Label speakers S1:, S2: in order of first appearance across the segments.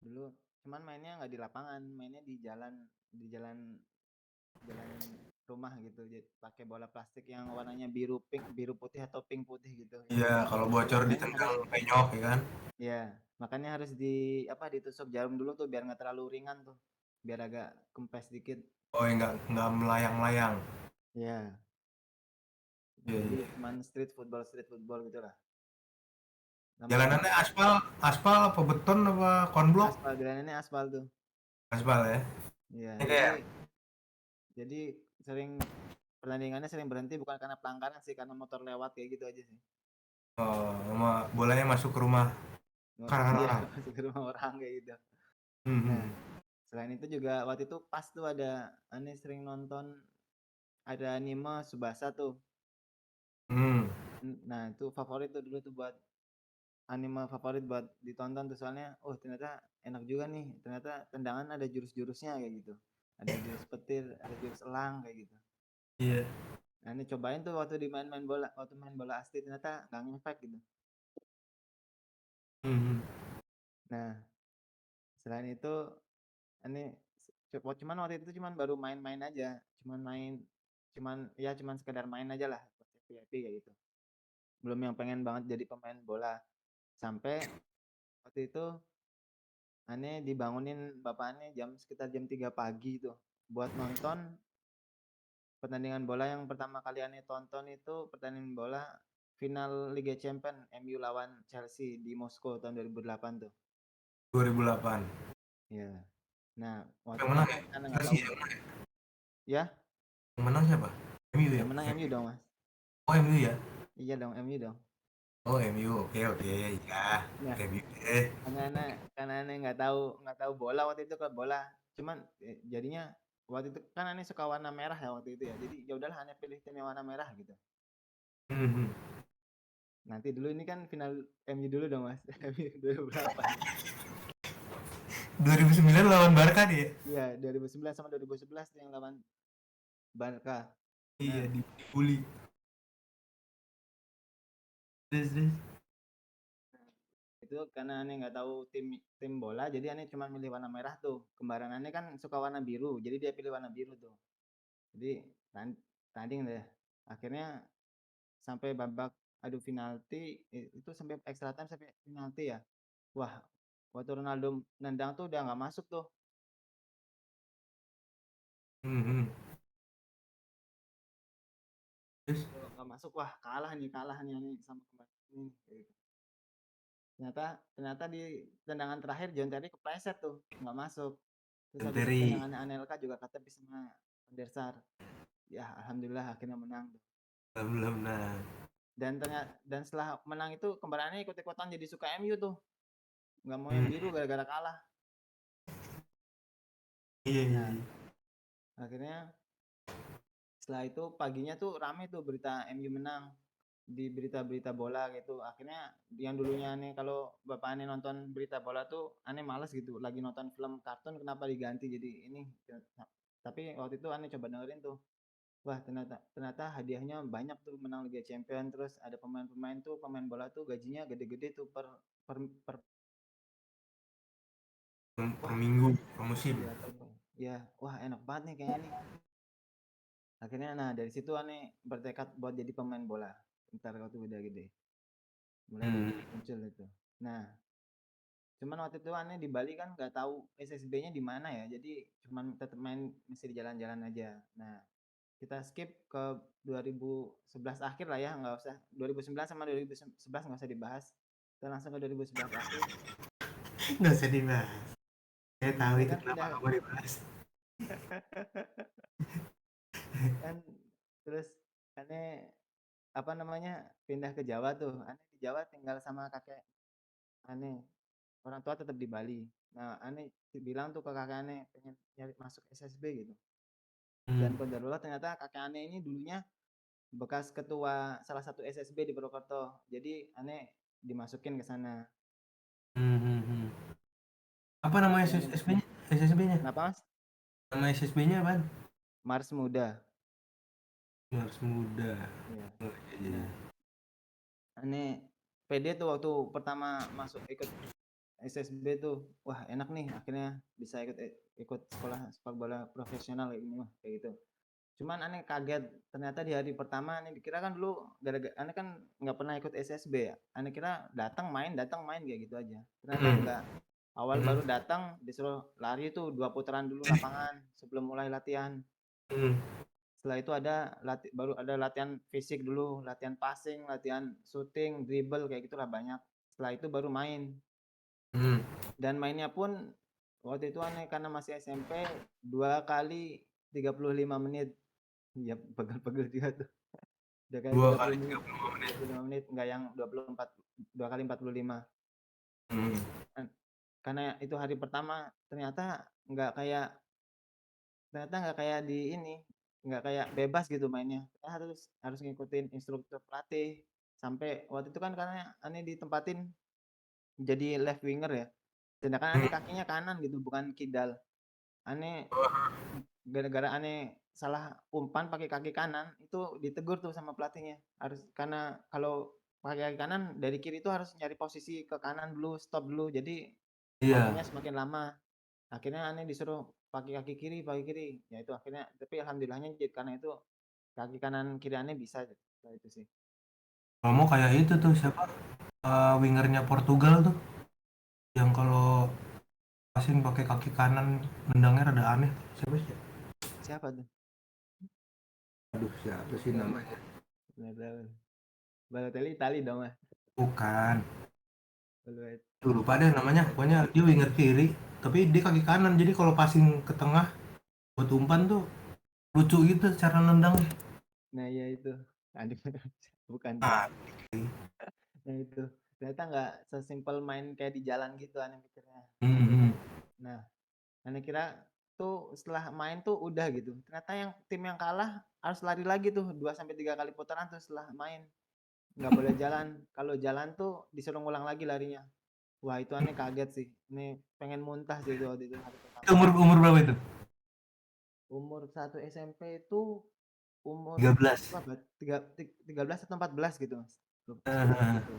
S1: Dulu cuman mainnya nggak di lapangan, mainnya di jalan jalan rumah gitu. Jadi pakai bola plastik yang warnanya biru putih atau pink putih gitu.
S2: Iya, kalau bocor
S1: Makanya
S2: ditendang
S1: harus
S2: penyok ya kan.
S1: ya, makanya harus ditusuk jarum dulu tuh biar nggak terlalu ringan tuh. Biar agak kempes dikit.
S2: Oh, ya nggak melayang-layang.
S1: Ya,
S2: Iya,
S1: jadi
S2: iya.
S1: cuman street football gitu lah.
S2: Jalanannya
S1: Lama-lama
S2: aspal, aspal apa beton apa konblok?
S1: aspal, jalanannya aspal tuh.
S2: Aspal ya.
S1: Ya,
S2: Ini kayak
S1: jadi pertandingannya sering berhenti bukan karena pelanggaran sih, karena motor lewat kayak gitu aja sih.
S2: sama bolanya masuk ke rumah
S1: Iya,
S2: orang-orang.
S1: masuk ke rumah orang kayak gitu. Nah,
S2: Hmm.
S1: selain itu juga waktu itu pas tuh aneh sering nonton ada anime Subasa tuh.
S2: Hmm.
S1: Nah, itu favorit tuh dulu tuh buat anime favorit buat ditonton tuh soalnya, oh ternyata enak juga nih. Ternyata tendangan ada jurus-jurusnya kayak gitu. Ada jurus petir, ada jurus elang kayak gitu.
S2: Iya.
S1: Nah, ini cobain tuh waktu main bola asli ternyata nggak ngefek gitu.
S2: Hmm.
S1: Nah, selain itu ini cuman waktu itu cuman baru main-main aja, cuman sekedar main aja lah, VIP kayak gitu. Belum yang pengen banget jadi pemain bola. Sampai waktu itu aneh dibangunin bapak aneh sekitar jam 3 pagi tuh buat nonton pertandingan bola yang pertama kali aneh tonton itu pertandingan bola final Liga Champions MU lawan Chelsea di Moskow tahun 2008 tuh.
S2: 2008.
S1: Ya. Nah, waktu
S2: Yang
S1: itu
S2: menang
S1: aneh
S2: ya?
S1: karena nggak
S2: Chelsea
S1: tahu
S2: ya? Yang menang ya?
S1: ya,
S2: Yang menang siapa? MU ya?
S1: yang menang MU dong, Mas.
S2: Oh, MU ya?
S1: Iya dong, MU dong.
S2: Oh, MU. Oke, oke. Ya,
S1: Nah,
S2: MU deh.
S1: karena aneh nggak tahu bola waktu itu ke bola. Cuman jadinya waktu itu kan aneh suka warna merah ya waktu itu ya. Jadi ya udahlah aneh pilih tim yang warna merah gitu.
S2: Hmm.
S1: Nanti dulu ini kan final MU dulu dong, Mas. MU 2008.
S2: 2009 lawan Barca dia.
S1: Iya, 2009 sama 2011 yang lawan Barca.
S2: Iya,
S1: Nah,
S2: dibully. Terus.
S1: itu karena aneh nggak tahu tim tim bola, jadi aneh cuma milih warna merah tuh. Kembaran aneh kan suka warna biru, jadi dia pilih warna biru tuh. Jadi tanding deh. Akhirnya sampai babak adu penalti itu sampai extra time sampai penalti ya. Wah, waktu Ronaldo nendang tuh udah nggak masuk tuh.
S2: Hmm. Terus
S1: Nggak masuk. Wah, kalah nih aneh sama kemarin ini. Kayak gitu. Ternyata di tendangan terakhir John Terry kepleset tuh, nggak masuk. Terus habis itu
S2: Terry.
S1: tendangannya Anelka juga kata bisa sama Van der Sar. Ya, alhamdulillah akhirnya menang tuh.
S2: Belum nah.
S1: Dan setelah menang itu kembarannya ikut-ikutan jadi suka MU tuh. Nggak mau yang
S2: Hmm.
S1: biru gara-gara kalah.
S2: Iya, iya,
S1: Nah,
S2: iya.
S1: akhirnya setelah itu paginya tuh rame tuh berita MU menang di berita-berita bola gitu. Akhirnya yang dulunya aneh kalau bapak aneh nonton berita bola tuh aneh males gitu. Lagi nonton film kartun kenapa diganti jadi ini. Tapi waktu itu aneh coba dengerin tuh. Wah, ternyata ternyata hadiahnya banyak tuh menang Liga Champions, terus ada pemain-pemain tuh pemain bola tuh gajinya gede-gede tuh per, per
S2: Per
S1: wah
S2: minggu, per musim.
S1: ya ya wah enak banget nih kayaknya nih. Akhirnya nah dari situ aneh bertekad buat jadi pemain bola. Ntar waktu udah gede. Mulai
S2: Hmm.
S1: muncul itu. Nah, cuman waktu itu aneh di Bali kan nggak tahu SSB-nya di mana ya. Jadi cuman tetap main mesti di jalan-jalan aja. Nah, kita skip ke 2011 akhir lah ya, nggak usah 2009 sama 2011 nggak usah dibahas. Kita langsung ke 2011 akhir.
S2: Nggak usah dibahas. Saya tahu
S1: Aneh
S2: itu
S1: kan
S2: kenapa
S1: pindah
S2: nggak mau dibahas.
S1: kan terus aneh apa namanya pindah ke Jawa tuh. Aneh di Jawa tinggal sama kakek aneh. Orang tua tetap di Bali. Nah, aneh bilang tuh ke kakek aneh pengen nyari masuk SSB gitu.
S2: Hmm.
S1: Dan kodarullah ternyata kakek aneh ini dulunya bekas ketua salah satu SSB di Purwokerto. Jadi aneh dimasukin ke sana.
S2: Hmm, hmm, hmm. Apa namanya
S1: Jadi aneh
S2: SSB-nya? SSB-nya?
S1: kenapa Mas?
S2: Nama SSB-nya apaan?
S1: Mars Muda.
S2: Mars Muda.
S1: Iya.
S2: Oh, iya, iya.
S1: Nah, aneh pede tuh waktu pertama masuk ikut SSB tuh, wah enak nih akhirnya bisa ikut sekolah sepak bola profesional kayak gini mah, kayak gitu. Cuman aneh kaget, ternyata di hari pertama aneh dikira kan dulu gara-gara aneh kan nggak pernah ikut SSB ya. Aneh kira datang main kayak gitu aja. Ternyata
S2: Hmm.
S1: enggak. Awal
S2: Hmm.
S1: baru datang disuruh lari tuh 2 putaran dulu lapangan sebelum mulai latihan.
S2: Hmm.
S1: Setelah itu baru ada latihan fisik dulu, latihan passing, latihan shooting, dribble kayak gitulah banyak. Setelah itu baru main.
S2: Hmm.
S1: Dan mainnya pun waktu itu aneh karena masih SMP 2 kali 35 menit. Ya pegel-pegel juga tuh. 2 kali
S2: Dua
S1: tiga
S2: kali
S1: puluh
S2: tiga
S1: menit,
S2: puluh lima menit
S1: 35 menit enggak yang 24, 2 kali 45.
S2: Hmm.
S1: Karena itu hari pertama ternyata nggak kayak di ini, nggak kayak bebas gitu mainnya. Kita harus harus ngikutin instruktur pelatih. Sampai waktu itu kan karena aneh ditempatin jadi left winger ya. Sedangkan aneh
S2: Hmm.
S1: kakinya kanan gitu, bukan kidal. Aneh gara-gara aneh salah umpan pakai kaki kanan itu ditegur tuh sama pelatihnya. Harus karena kalau pakai kaki kanan dari kiri itu harus nyari posisi ke kanan dulu, stop dulu. Jadi
S2: Iya.
S1: waktunya semakin lama. Akhirnya aneh disuruh pakai kiri. Ya itu akhirnya tapi alhamdulillahnya karena itu kaki kanan kiri aneh bisa gitu. Nah, itu sih.
S2: Ngomong kayak itu tuh siapa, wingernya Portugal tuh, yang kalau passing pakai kaki kanan nendangnya rada aneh. Siapa sih?
S1: Siapa tuh?
S2: Aduh, siapa sih
S1: Nggak tahu.
S2: namanya?
S1: Nggak tahu. Balotelli Itali dong ah.
S2: Bukan.
S1: Balotelli.
S2: Tuh, lupa deh namanya. Pokoknya dia winger kiri, tapi dia kaki kanan. Jadi kalau passing ke tengah buat umpan tuh lucu gitu cara nendangnya.
S1: Nah, ya itu. Adi bukan dong.
S2: Ah.
S1: Nah, itu. Ternyata nggak sesimpel main kayak di jalan gitu aneh mikirnya.
S2: Hmm.
S1: Nah, aneh kira tuh setelah main tuh udah gitu. Ternyata tim yang kalah harus lari lagi tuh 2 sampai 3 kali putaran tuh setelah main. Nggak boleh jalan. Kalau jalan tuh disuruh ngulang lagi larinya. Wah, itu aneh kaget sih. Ini pengen muntah sih itu waktu itu hari
S2: Itu
S1: pertama.
S2: umur umur berapa itu?
S1: Umur satu SMP itu umur
S2: 13.
S1: berapa? 13 atau 14 gitu, Mas.
S2: Heeh.
S1: Gitu.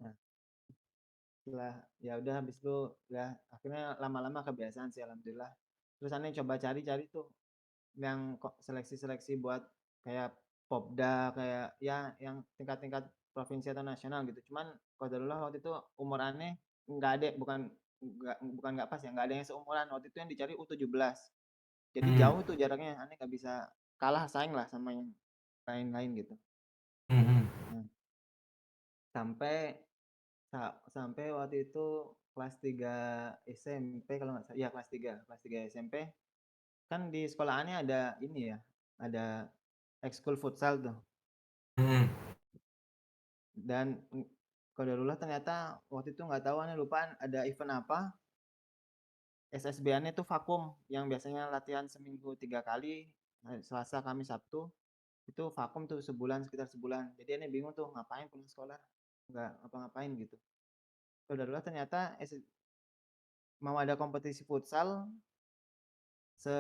S1: Nah, setelah ya udah habis itu ya akhirnya lama-lama kebiasaan sih alhamdulillah. Terus aneh coba cari-cari tuh yang kok seleksi-seleksi buat kayak Popda kayak ya yang tingkat-tingkat provinsi atau nasional gitu. Cuman qadarullah waktu itu umur aneh nggak ada bukan nggak pas ya nggak ada yang seumuran waktu itu yang dicari U17. Jadi
S2: Hmm.
S1: jauh tuh jaraknya aneh nggak bisa kalah saing lah sama yang lain-lain gitu.
S2: Hmm.
S1: Nah, sampai sampai waktu itu kelas 3 SMP kalau nggak salah ya kelas tiga SMP kan di sekolahannya ada ini ya ada ekskul futsal tuh.
S2: Hmm.
S1: Dan qadarullah ternyata waktu itu nggak tahu aneh lupa ada event apa SSB-annya tuh vakum yang biasanya latihan seminggu 3 kali Selasa Kamis Sabtu itu vakum tuh sekitar sebulan jadi aneh bingung tuh ngapain pulang sekolah nggak ngapa-ngapain gitu qadarullah ternyata mau ada kompetisi futsal se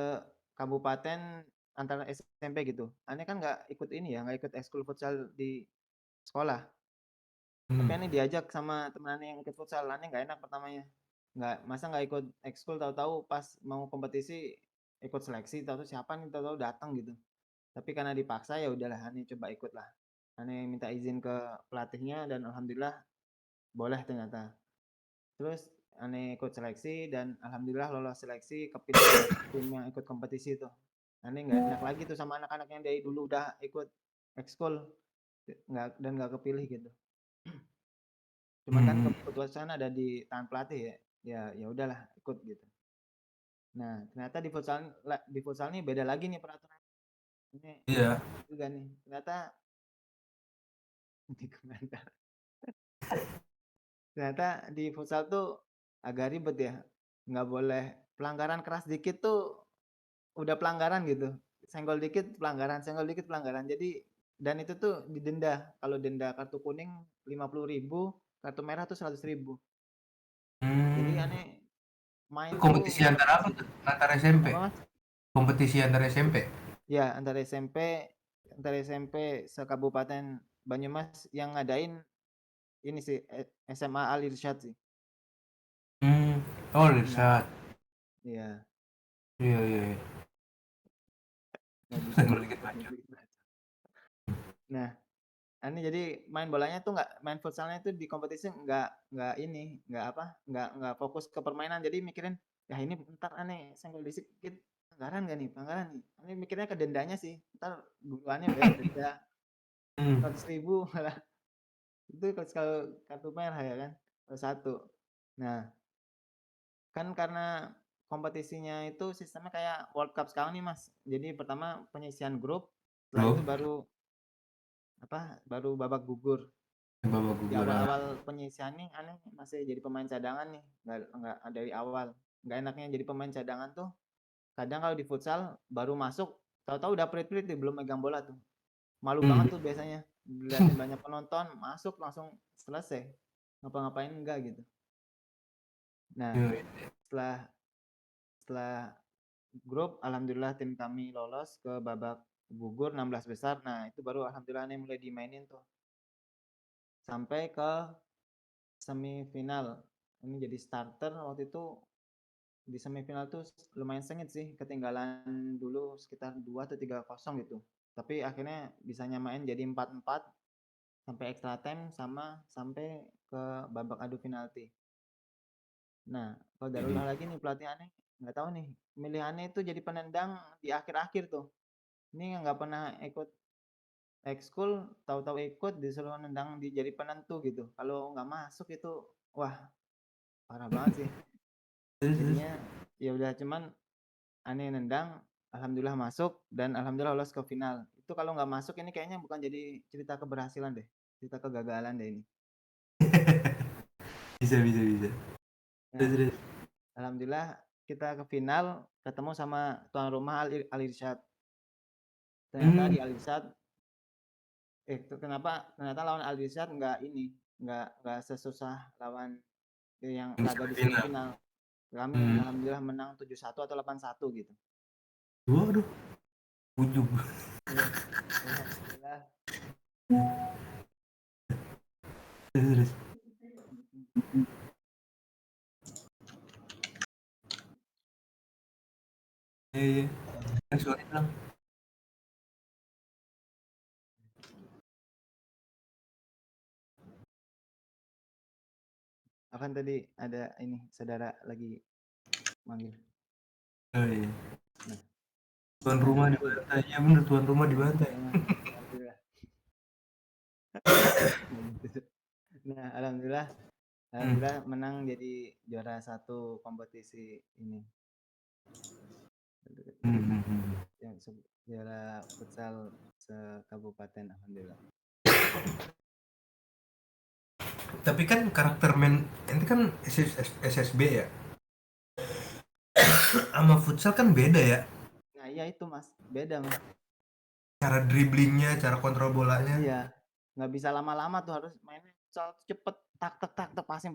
S1: kabupaten antara SMP gitu aneh kan nggak ikut ini ya nggak ikut ekskul futsal di sekolah. Tapi
S2: Hmm.
S1: aneh diajak sama temen aneh yang ikut futsal, aneh nggak enak pertamanya. Masa nggak ikut ekskul tahu-tahu pas mau kompetisi ikut seleksi tahu-tahu siapa nih tahu-tahu datang gitu. Tapi karena dipaksa ya udahlah aneh coba ikut lah. Aneh minta izin ke pelatihnya dan alhamdulillah boleh ternyata. Terus aneh ikut seleksi dan alhamdulillah lolos seleksi kepilih buat tim yang ikut kompetisi itu. Aneh nggak enak lagi tuh sama anak-anak yang dari dulu udah ikut ekskul nggak kepilih gitu. Cuman kan
S2: Hmm.
S1: keputusan ada di tangan pelatih ya. Ya udahlah ikut gitu. Nah, ternyata di futsal nih beda lagi nih peraturan. Ini
S2: Iya.
S1: aneh juga nih. Ternyata di komentar. Ternyata di futsal tuh agak ribet ya. Nggak boleh pelanggaran keras dikit tuh udah pelanggaran gitu. Senggol dikit pelanggaran. Jadi dan itu tuh didenda. Kalau denda kartu kuning 50.000, kartu merah tuh 100.000. Jadi
S2: Hmm.
S1: aneh main tuh
S2: Kompetisi antara apa tuh? Antara SMP?
S1: apa Mas?
S2: Kompetisi antara SMP?
S1: Ya, antara SMP sekabupaten Banyumas yang ngadain ini sih SMA Al Irsyad sih.
S2: Oh,
S1: Nah,
S2: Lirsat.
S1: iya,
S2: Iya, iya, iya.
S1: nggak bisa
S2: Kalau
S1: dulu
S2: dikit
S1: tapi
S2: baca.
S1: nah, ini jadi main bolanya tuh nggak main futsalnya itu di kompetisi nggak ini nggak apa nggak fokus ke permainan jadi mikirin ya ini ntar aneh senggol dikit pelanggaran nih ini mikirnya ke dendanya sih ntar buruannya denda
S2: Hmm.
S1: 100.000 malah itu kalau kartu merah ya kan kalau satu nah kan karena kompetisinya itu sistemnya kayak World Cup sekarang nih mas jadi pertama penyisian grup setelah itu
S2: Bro,
S1: baru babak gugur
S2: babak
S1: di
S2: gugur.
S1: awal-awal penyisian nih aneh masih jadi pemain cadangan nih nggak dari awal nggak enaknya jadi pemain cadangan tuh kadang kalau di futsal baru masuk tahu-tahu udah pelit-pelit nih belum megang bola tuh malu banget
S2: Hmm.
S1: tuh biasanya diliatin banyak penonton masuk langsung selesai ngapa-ngapain enggak gitu nah
S2: Iya, iya.
S1: setelah setelah grup alhamdulillah tim kami lolos ke babak gugur 16 besar nah itu baru alhamdulillah nih mulai dimainin tuh sampai ke semifinal ini jadi starter waktu itu di semifinal tuh lumayan sengit sih ketinggalan dulu sekitar 2 atau 3-0 gitu tapi akhirnya bisa nyamain jadi 4-4 sampai extra time sama sampai ke babak adu penalti nah kalau Darullah lagi nih pelatih aneh nggak tahu nih pilihannya itu jadi penendang di akhir-akhir tuh ini nggak pernah ikut ekskul tahu-tahu ikut disuruh nendang di jadi penentu gitu kalau nggak masuk itu wah parah banget sih
S2: Terus, terus.
S1: jadinya ya udah cuman aneh nendang alhamdulillah masuk dan alhamdulillah lolos ke final itu kalau nggak masuk ini kayaknya bukan jadi cerita keberhasilan deh cerita kegagalan deh ini
S2: Bisa, bisa, bisa. Terus,
S1: nah
S2: terus.
S1: alhamdulillah kita ke final ketemu sama tuan rumah Al Irsyad ternyata
S2: Hmm.
S1: di Al Irsyad kenapa ternyata lawan Al Irsyad nggak ini nggak sesusah lawan yang
S2: Bisa
S1: laga di
S2: final.
S1: semifinal kami
S2: Hmm.
S1: alhamdulillah menang 7-1 atau 8-1 gitu
S2: Waduh, ujung.
S1: iya alhamdulillah.
S2: Terus, terus. Iya, iya. Sorry bilang.
S1: Akan tadi ada ini saudara lagi manggil.
S2: Oh, iya.
S1: Nah,
S2: Tuan
S1: nah
S2: rumah
S1: itu
S2: dibantai. Iya bener, tuan rumah dibantai.
S1: alhamdulillah. Nah, alhamdulillah,
S2: Hmm.
S1: alhamdulillah menang jadi juara satu kompetisi ini.
S2: Hmm, hmm, hmm.
S1: Yang juara futsal sekabupaten alhamdulillah.
S2: Tapi kan karakter main ini kan SSB ya. Sama futsal kan beda ya.
S1: Nah, iya itu Mas, beda Mas.
S2: Cara dribblingnya, cara kontrol bolanya.
S1: Iya, nggak bisa lama-lama tuh harus mainnya futsal tuh cepet tak tak tak tak passing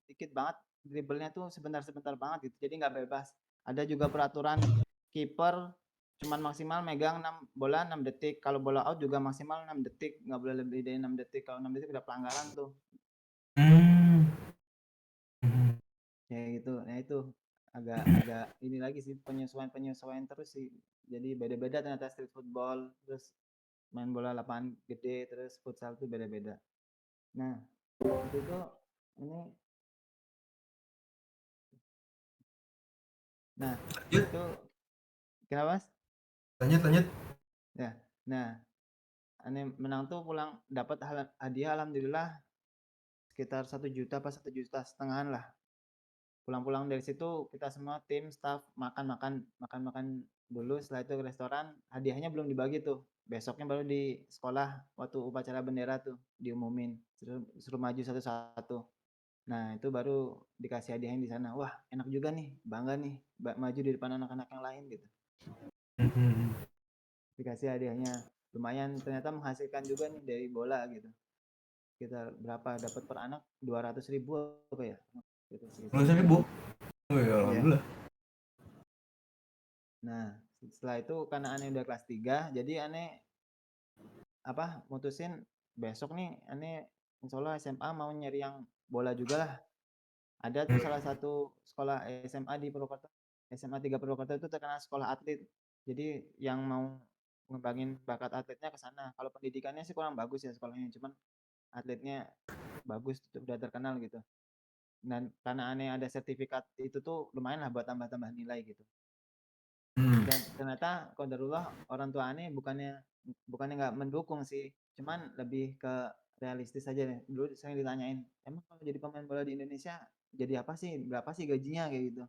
S1: dikit banget dribblenya tuh sebentar-sebentar banget gitu. Jadi nggak bebas. Ada juga peraturan kiper cuman maksimal megang 6 bola 6 detik. Kalau bola out juga maksimal 6 detik, nggak boleh lebih dari 6 detik. Kalau 6 detik udah pelanggaran tuh.
S2: Hmm. Hmm.
S1: Ya gitu. Nah itu agak ini lagi sih penyesuaian terus sih. Jadi beda-beda ternyata street football, terus main bola lapangan gede, terus futsal tuh beda-beda. Nah, waktu itu ini nah
S2: Lanjut,
S1: itu kenapa mas
S2: lanjut, lanjut.
S1: ya nah aneh menang tuh pulang dapat hadiah alhamdulillah sekitar 1 juta pas 1,5 juta lah pulang-pulang dari situ kita semua tim staff makan dulu setelah itu ke restoran hadiahnya belum dibagi tuh besoknya baru di sekolah waktu upacara bendera tuh diumumin suruh maju satu-satu nah itu baru dikasih hadiahnya di sana wah enak juga nih bangga nih maju di depan anak-anak yang lain gitu
S2: Hmm, hmm, hmm.
S1: dikasih hadiahnya lumayan ternyata menghasilkan juga nih dari bola gitu kita berapa dapat per anak 200.000 apa ya gitu sekitar
S2: Nggak usah
S1: segitu
S2: Bu. Oh ya,
S1: iya
S2: alhamdulillah.
S1: nah setelah itu karena aneh udah kelas 3 jadi aneh apa mutusin besok nih aneh insya Allah SMA mau nyari yang bola juga lah Ada tuh salah satu sekolah SMA di Purwokerto, SMA 3 Purwokerto itu terkenal sekolah atlet. Jadi yang mau ngembangin bakat atletnya ke sana. Kalau pendidikannya sih kurang bagus ya sekolahnya, cuman atletnya bagus, udah terkenal gitu. Dan karena aneh ada sertifikat itu tuh lumayan lah buat tambah-tambah nilai gitu.
S2: Hmm.
S1: Dan ternyata qadarullah orang tua aneh bukannya bukannya nggak mendukung sih, cuman lebih ke realistis aja nih. Dulu saya ditanyain, emang kalau jadi pemain bola di Indonesia jadi apa sih? Berapa sih gajinya kayak gitu?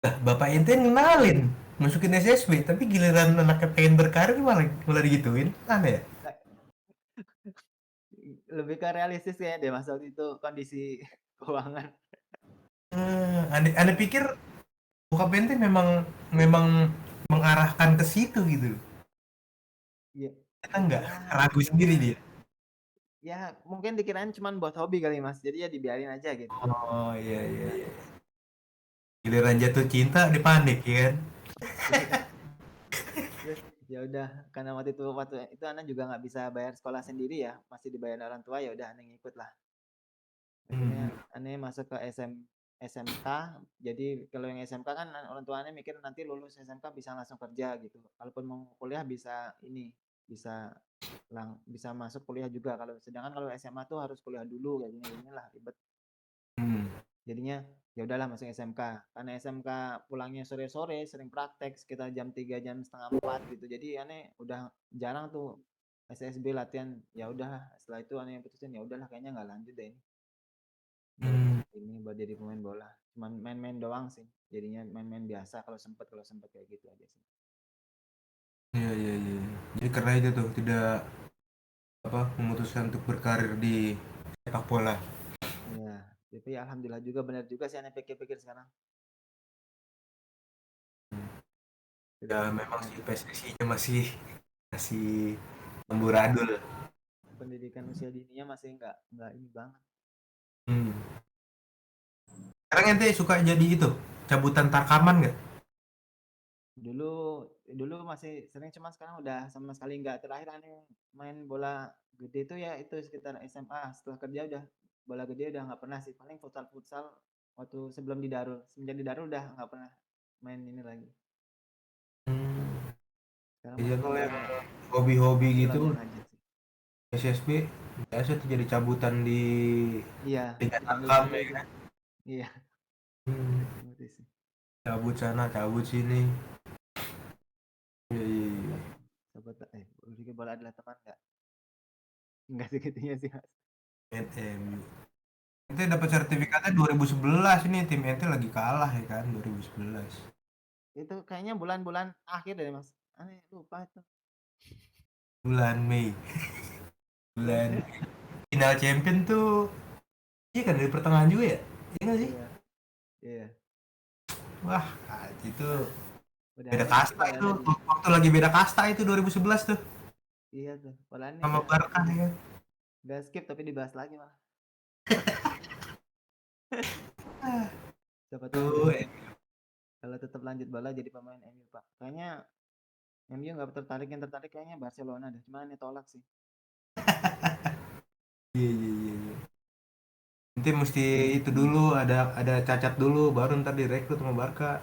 S2: Lah, bapak ente ngenalin masukin SSB, tapi giliran anaknya pengen berkarir malah malah digituin. Aneh ya?
S1: Lebih ke realistis kayaknya deh mas waktu itu kondisi keuangan.
S2: Aneh pikir bokap ente memang memang mengarahkan ke situ gitu.
S1: Ya,
S2: Ternyata enggak,
S1: ya
S2: ragu sendiri
S1: mungkin
S2: dia.
S1: ya mungkin dikirain cuman buat hobi kali mas. Jadi ya dibiarin aja gitu.
S2: Oh, iya iya iya. Giliran jatuh cinta dipanik ya kan?
S1: Iya. Terus ya udah karena waktu itu anak juga nggak bisa bayar sekolah sendiri ya, masih dibayar orang tua ya udah aneh ngikut lah. Akhirnya
S2: Mhm.
S1: aneh masuk ke SMK. Jadi kalau yang SMK kan orang tua aneh mikir nanti lulus SMK bisa langsung kerja gitu. Kalaupun mau kuliah bisa ini bisa bisa masuk kuliah juga. Kalau sedangkan kalau SMA tuh harus kuliah dulu kayak gini inilah ribet.
S2: Hmm.
S1: Jadinya ya udahlah masuk SMK. Karena SMK pulangnya sore-sore, sering praktek sekitar jam 3 jam setengah 4 gitu. Jadi aneh udah jarang tuh SSB latihan. Ya udahlah, setelah itu aneh putusin ya udahlah kayaknya nggak lanjut deh ini buat
S2: Hmm.
S1: ini buat jadi pemain bola. Cuman main-main doang sih. Jadinya main-main biasa kalau sempet kayak gitu aja sih.
S2: Iya iya iya. Jadi karena itu tuh tidak apa memutuskan untuk berkarir di sepak bola.
S1: Iya, tapi ya alhamdulillah juga benar juga sih aneh pikir-pikir sekarang.
S2: Ya
S1: Tidak
S2: memang
S1: nah,
S2: sih PSSI-nya masih masih amburadul.
S1: pendidikan usia dininya masih nggak ini banget.
S2: Hmm. Sekarang ente suka jadi itu cabutan tarkaman nggak?
S1: Dulu dulu masih sering cuma sekarang udah sama sekali nggak. Terakhir aneh main bola gede tuh ya itu sekitar SMA. Setelah kerja udah bola gede udah nggak pernah sih. Paling futsal-futsal waktu sebelum di Darul. Semenjak di Darul udah nggak pernah main ini lagi.
S2: Hmm.
S1: Sekarang
S2: Iya
S1: mainnya
S2: kalau yang
S1: bola
S2: hobi-hobi gitu
S1: nasional-nasional aja sih.
S2: SSB biasa tuh jadi cabutan di
S1: Iya,
S2: tingkat tarkam
S1: dipanggil-panggil
S2: ya
S1: itu.
S2: kan.
S1: Iya,
S2: Hmm.
S1: ngerti sih.
S2: Cabut sana cabut sini. Iya iya iya.
S1: Sobat berpikir bola adalah teman nggak? Nggak segitunya sih mas.
S2: NMU. Ente dapat sertifikatnya 2011 ini tim ente lagi kalah ya kan 2011.
S1: Itu kayaknya bulan-bulan akhir deh mas. Aneh lupa itu.
S2: Bulan Mei. Bulan
S1: Iya,
S2: final champion tuh iya kan dari pertengahan juga ya? Iya nggak sih?
S1: iya, iya.
S2: Wah, itu
S1: Udah
S2: beda
S1: aneh tapi
S2: kasta itu.
S1: bolanya di
S2: Waktu lagi beda kasta itu 2011 tuh
S1: iya tuh bolanya
S2: sama
S1: udah
S2: Barca ya kan.
S1: udah skip tapi dibahas lagi malah.
S2: Ah,
S1: Siapa tahu
S2: tuh,
S1: nanti kalau tetap lanjut bola jadi pemain MU pak. Kayaknya MU nggak tertarik yang tertarik kayaknya Barcelona deh. Cuma ini tolak sih.
S2: iya iya iya. Iya. Nanti mesti itu dulu ada cacat dulu baru ntar direkrut sama Barca.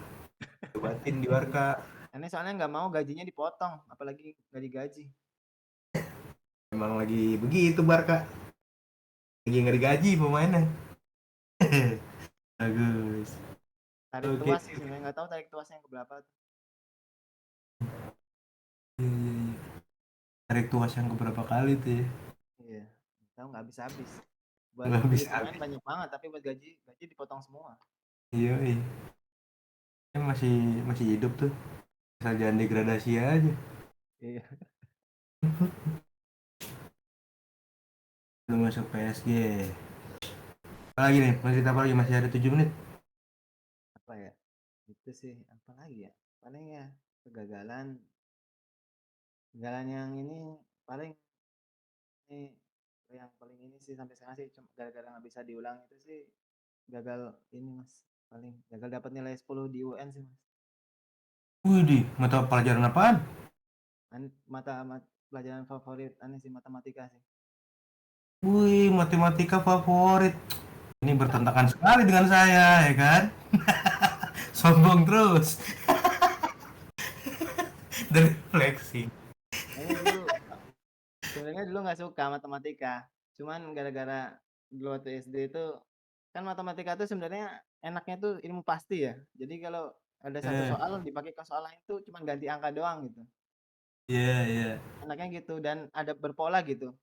S2: Cobain di Barca.
S1: Ini soalnya nggak mau gajinya dipotong, apalagi nggak digaji.
S2: Emang lagi begitu Barca. Lagi nggak digaji pemainnya. Bagus.
S1: Tarik
S2: Oke.
S1: tuas sih sebenarnya nggak tahu tarik tuasnya yang keberapa.
S2: Iya iya iya. Tarik tuas yang keberapa kali tuh ya.
S1: Iya, tahu nggak habis-habis. Buat
S2: Nggak
S1: beli
S2: bisa
S1: pemain
S2: habis.
S1: banyak banget, tapi buat gaji gaji dipotong semua.
S2: Iya iya. Dia masih masih hidup tuh. Asal jangan degradasi aja.
S1: Iya.
S2: Belum masuk PSG. Apa lagi nih? Masih apa lagi? Masih ada 7 menit.
S1: Apa ya? Itu sih apa lagi ya? Paling ya kegagalan, kegagalan yang ini paling ini yang paling ini sih sampai sekarang sih cuma gara-gara nggak bisa diulang itu sih gagal ini mas paling gagal dapat nilai 10 di UN sih mas.
S2: Wih, di mata pelajaran apaan?
S1: Pelajaran favorit aneh sih matematika sih.
S2: Wih, matematika favorit. Ini bertentangan sekali dengan saya, ya kan? Sombong terus. Dari flexing.
S1: Kayaknya dulu sebenarnya dulu nggak suka matematika. Cuman gara-gara dulu waktu SD itu kan matematika itu sebenarnya enaknya tuh ilmu pasti ya. Jadi kalau ada satu
S2: Eh,
S1: soal dipakai ke soal lain tuh cuman ganti angka doang gitu.
S2: iya, iya.
S1: Enaknya gitu dan ada berpola gitu.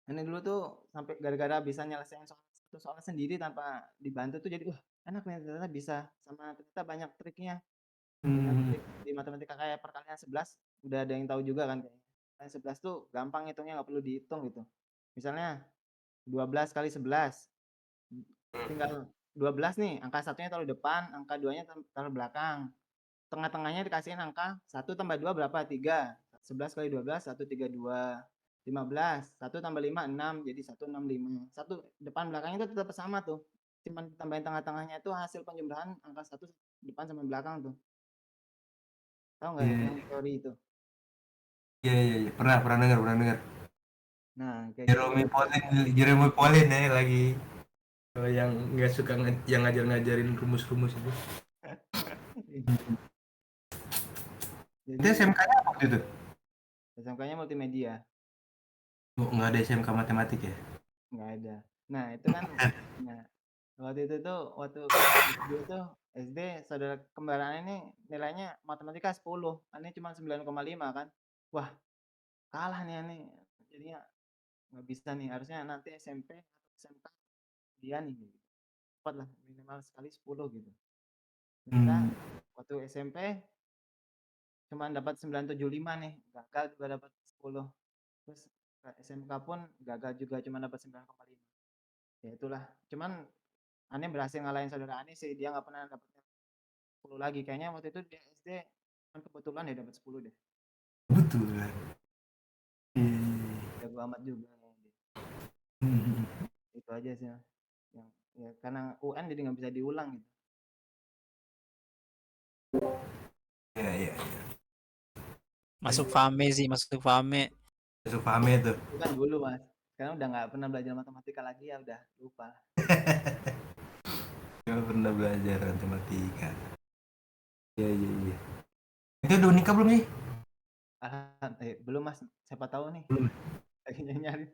S1: Ini dulu tuh sampai gara-gara bisa nyelesain soal satu soal sendiri tanpa dibantu tuh jadi wah enak nih ternyata bisa sama ternyata banyak triknya. Banyak
S2: Hmm,
S1: trik di matematika kayak perkalian 11 udah ada yang tahu juga kan kayaknya. Perkalian 11 tuh gampang hitungnya nggak perlu dihitung gitu. Misalnya 12 kali 11 tinggal 12 nih, angka satunya taruh depan, angka duanya taruh belakang. Tengah-tengahnya dikasihin angka 1 tambah 2 berapa? 3. 11 kali 12 132. 15 1 tambah 5 6 jadi 165. Satu depan belakangnya itu tetap sama tuh. Cuman tambahin tengah-tengahnya itu hasil penjumlahan angka satu depan sama belakang tuh. Tahu nggak
S2: iya,
S1: yang teori itu?
S2: iya, iya, iya. Pernah, pernah dengar, pernah dengar.
S1: Nah, kayak gitu
S2: Jerome
S1: itu.
S2: Pauline, Jerome Pauline ya lagi. Kalau yang nggak suka yang ngajar-ngajarin rumus-rumus itu. Itu
S1: Jadi
S2: SMK-nya apa waktu itu?
S1: SMK-nya multimedia,
S2: Oh, nggak ada SMK matematik ya?
S1: nggak ada. Nah, itu kan nah, waktu itu tuh waktu pas SD tuh SD saudara kembarannya ini nilainya matematika 10, aneh cuma 9,5 kan. Wah, kalah nih aneh. Jadinya nggak bisa nih, harusnya nanti SMP atau SMK dia nih gitu. Cepat lah minimal sekali 10 gitu. Ternyata
S2: Hmm,
S1: waktu SMP cuma dapat 9,75 nih, gagal juga dapat 10. Terus SMK pun gagal juga cuma dapat 9,5. Ya itulah. Cuman Ane berhasil ngalahin saudara Ane sih, dia nggak pernah dapat 10 lagi. Kayaknya waktu itu di SD kan kebetulan ya dapat 10 deh.
S2: betul kan? Iya.
S1: Jago amat juga kayaknya dia.
S2: Hmm,
S1: Itu aja sih Mas. Yang ya karena UN jadi nggak bisa diulang gitu.
S2: iya, iya.
S3: Masuk Fame sih, masuk Fame.
S2: Masuk paham tuh.
S1: Itu kan dulu Mas. Sekarang udah nggak pernah belajar matematika lagi ya udah lupa.
S2: Nggak pernah belajar matematika. Iya, iya, iya. Itu udah nikah belum sih?
S1: Belum Mas. Siapa tahu nih.
S2: Belum.
S1: Lagi nyari.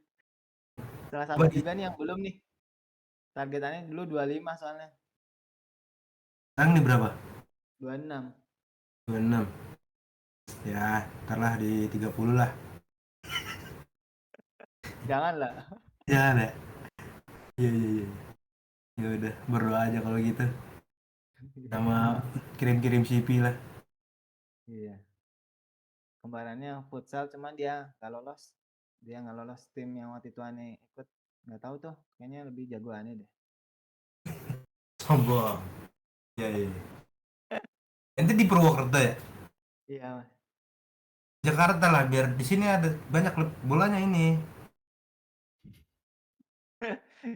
S1: Salah
S2: Apa
S1: satu
S2: nih?
S1: juga nih yang belum nih. Targetannya dulu 25 soalnya.
S2: Sekarang nih berapa?
S1: 26.
S2: 26. Ya, ntar lah di 30 lah.
S1: Janganlah.
S2: Ya ada. Iya, iya, iya. Ya udah, berdoa aja kalau gitu. Sama kirim-kirim CV lah.
S1: Iya. Kembarannya futsal cuman dia nggak lolos. Dia nggak lolos tim yang waktu itu aneh ikut. Nggak tahu tuh. Kayaknya lebih jago aneh deh.
S2: Sombong. Iya, iya, iya. Nanti di Purwokerto ya?
S1: Iya Mas.
S2: Jakarta lah, biar di sini ada banyak klub bolanya ini.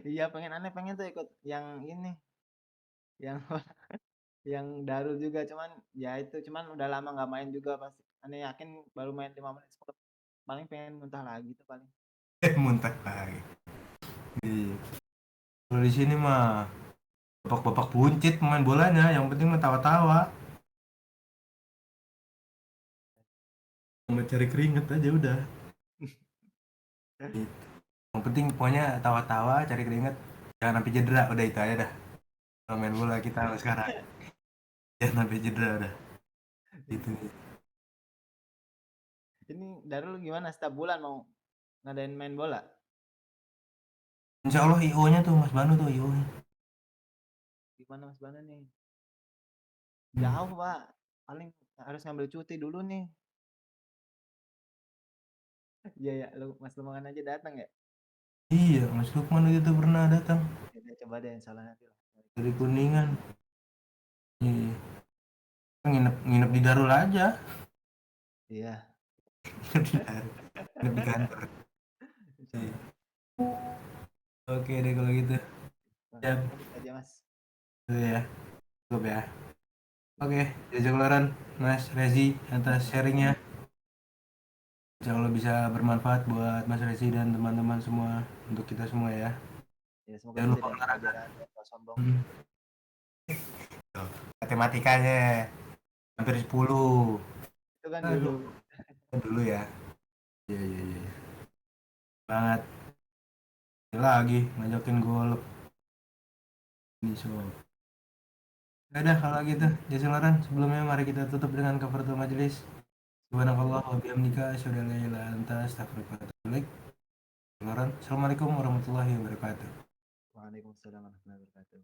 S1: Iya pengen aneh pengen tuh ikut yang ini. Yang yang Darul juga cuman ya itu cuman udah lama nggak main juga pasti. Aneh yakin baru main 5 menit 10 paling pengen muntah lagi tuh paling.
S2: Muntah lagi. Iya. Kalau di sini mah bapak-bapak buncit pemain bolanya, yang penting mah tawa-tawa. Mau cari keringet aja udah. Gitu. Yang penting pokoknya tawa-tawa, cari keringet, jangan sampai cedera, udah itu aja dah. Kalau main bola kita sekarang, jangan sampai cedera udah. Gitu.
S1: Ini Darul gimana setiap bulan mau ngadain main bola?
S2: Insya Allah IO-nya tuh Mas Banu tuh IO-nya.
S1: Gimana Mas Bana nih?
S2: Hmm.
S1: Jauh Pak. Paling harus ngambil cuti dulu nih. Iya ya, lu Mas Lumangan aja datang ya.
S2: Iya, Mas Lukman itu pernah datang
S1: Ya, udah, coba deh salah nanti lah.
S2: dari Kuningan. Iya, nginep nginep di Darul aja.
S1: Iya,
S2: Nginep di Darul, nginep di kantor. Iya.
S1: insyaallah.
S2: Oke deh kalau gitu.
S1: Nah,
S2: Siap.
S1: ini aja Mas.
S2: Itu ya, cukup ya. Oke, jazakallahu Mas Rezi atas sharingnya. Insya Allah bisa bermanfaat buat Mas Rezi dan teman-teman semua untuk kita semua ya.
S1: Ya semoga
S2: Jangan
S1: bisa
S2: lupa
S1: diambil
S2: olahraga.
S1: pelajaran biar nggak sombong.
S2: Tuh, matematikanya hampir 10.
S1: Itu kan
S2: Aduh,
S1: dulu.
S2: dulu ya. Iya, iya, iya. Banget. Ini lagi ngajakin gue ini so. Ya udah kalau gitu, Jason Loren, sebelumnya mari kita tutup dengan kafaratul majelis. Subhanakallah wa bihamdika asyhadu an la ilaha illa anta astaghfiruka wa atubu ilaik. Loren, Assalamualaikum warahmatullahi wabarakatuh.
S1: Waalaikumsalam warahmatullahi wabarakatuh.